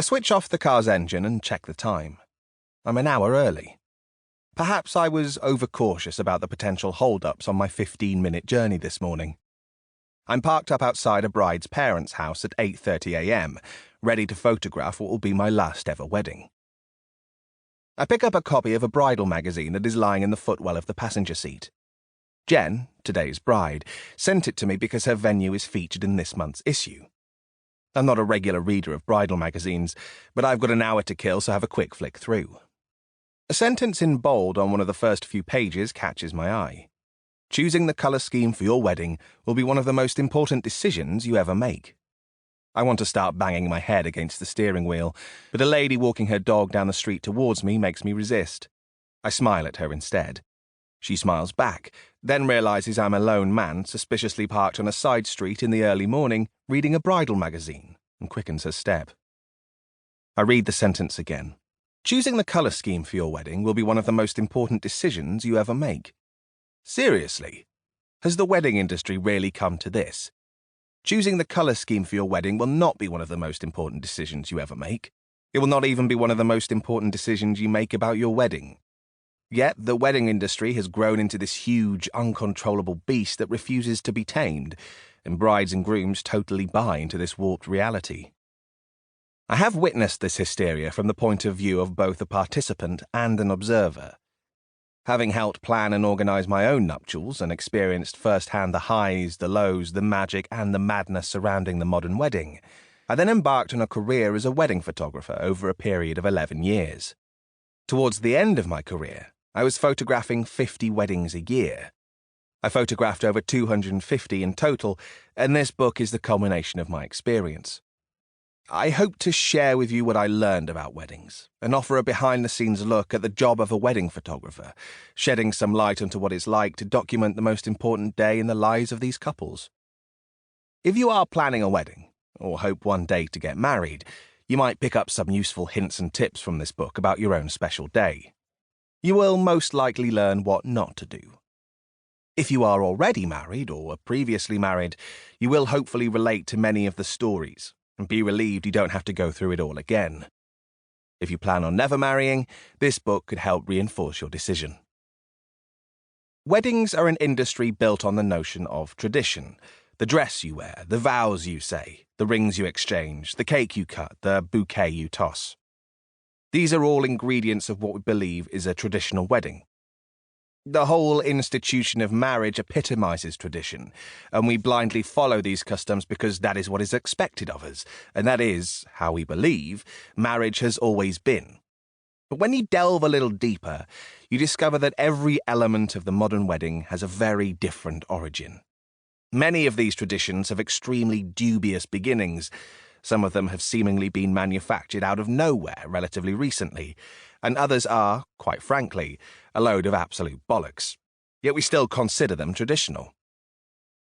I switch off the car's engine and check the time. I'm an hour early. Perhaps I was overcautious about the potential hold-ups on my 15-minute journey this morning. I'm parked up outside a bride's parents' house at 8:30 a.m., ready to photograph what will be my last ever wedding. I pick up a copy of a bridal magazine that is lying in the footwell of the passenger seat. Jen, today's bride, sent it to me because her venue is featured in this month's issue. I'm not a regular reader of bridal magazines, but I've got an hour to kill, so have a quick flick through. A sentence in bold on one of the first few pages catches my eye. Choosing the colour scheme for your wedding will be one of the most important decisions you ever make. I want to start banging my head against the steering wheel, but a lady walking her dog down the street towards me makes me resist. I smile at her instead. She smiles back, then realises I'm a lone man suspiciously parked on a side street in the early morning reading a bridal magazine, and quickens her step. I read the sentence again. Choosing the colour scheme for your wedding will be one of the most important decisions you ever make. Seriously? Has the wedding industry really come to this? Choosing the colour scheme for your wedding will not be one of the most important decisions you ever make. It will not even be one of the most important decisions you make about your wedding. Yet the wedding industry has grown into this huge, uncontrollable beast that refuses to be tamed, and brides and grooms totally buy into this warped reality. I have witnessed this hysteria from the point of view of both a participant and an observer. Having helped plan and organise my own nuptials and experienced firsthand the highs, the lows, the magic and the madness surrounding the modern wedding, I then embarked on a career as a wedding photographer over a period of 11 years. Towards the end of my career, I was photographing 50 weddings a year. I photographed over 250 in total, and this book is the culmination of my experience. I hope to share with you what I learned about weddings and offer a behind-the-scenes look at the job of a wedding photographer, shedding some light onto what it's like to document the most important day in the lives of these couples. If you are planning a wedding, or hope one day to get married, you might pick up some useful hints and tips from this book about your own special day. You will most likely learn what not to do. If you are already married or are previously married, you will hopefully relate to many of the stories and be relieved you don't have to go through it all again. If you plan on never marrying, this book could help reinforce your decision. Weddings are an industry built on the notion of tradition. The dress you wear, the vows you say, the rings you exchange, the cake you cut, the bouquet you toss. These are all ingredients of what we believe is a traditional wedding. The whole institution of marriage epitomizes tradition, and we blindly follow these customs because that is what is expected of us, and that is, how we believe, marriage has always been. But when you delve a little deeper, you discover that every element of the modern wedding has a very different origin. Many of these traditions have extremely dubious beginnings. Some of them have seemingly been manufactured out of nowhere relatively recently, and others are, quite frankly, a load of absolute bollocks. Yet we still consider them traditional.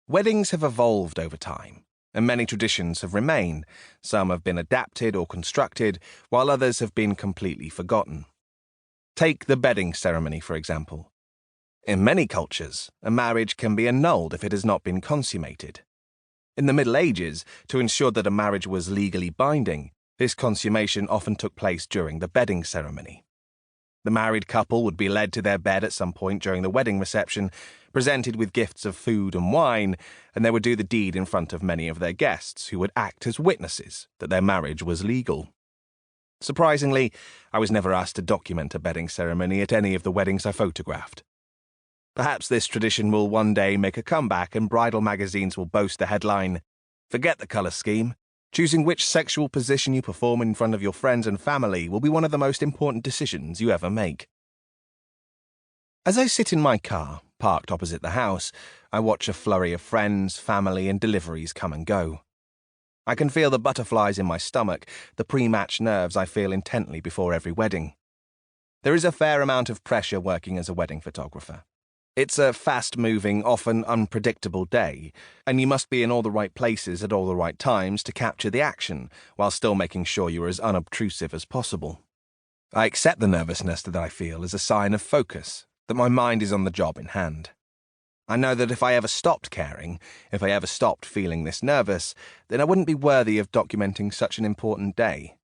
Weddings have evolved over time, and many traditions have remained. Some have been adapted or constructed, while others have been completely forgotten. Take the bedding ceremony, for example. In many cultures, a marriage can be annulled if it has not been consummated. In the Middle Ages, to ensure that a marriage was legally binding, this consummation often took place during the bedding ceremony. The married couple would be led to their bed at some point during the wedding reception, presented with gifts of food and wine, and they would do the deed in front of many of their guests, who would act as witnesses that their marriage was legal. Surprisingly, I was never asked to document a bedding ceremony at any of the weddings I photographed. Perhaps this tradition will one day make a comeback and bridal magazines will boast the headline, "Forget the colour scheme. Choosing which sexual position you perform in front of your friends and family will be one of the most important decisions you ever make." As I sit in my car, parked opposite the house, I watch a flurry of friends, family and deliveries come and go. I can feel the butterflies in my stomach, the pre-match nerves I feel intently before every wedding. There is a fair amount of pressure working as a wedding photographer. It's a fast-moving, often unpredictable day, and you must be in all the right places at all the right times to capture the action, while still making sure you are as unobtrusive as possible. I accept the nervousness that I feel as a sign of focus, that my mind is on the job in hand. I know that if I ever stopped caring, if I ever stopped feeling this nervous, then I wouldn't be worthy of documenting such an important day.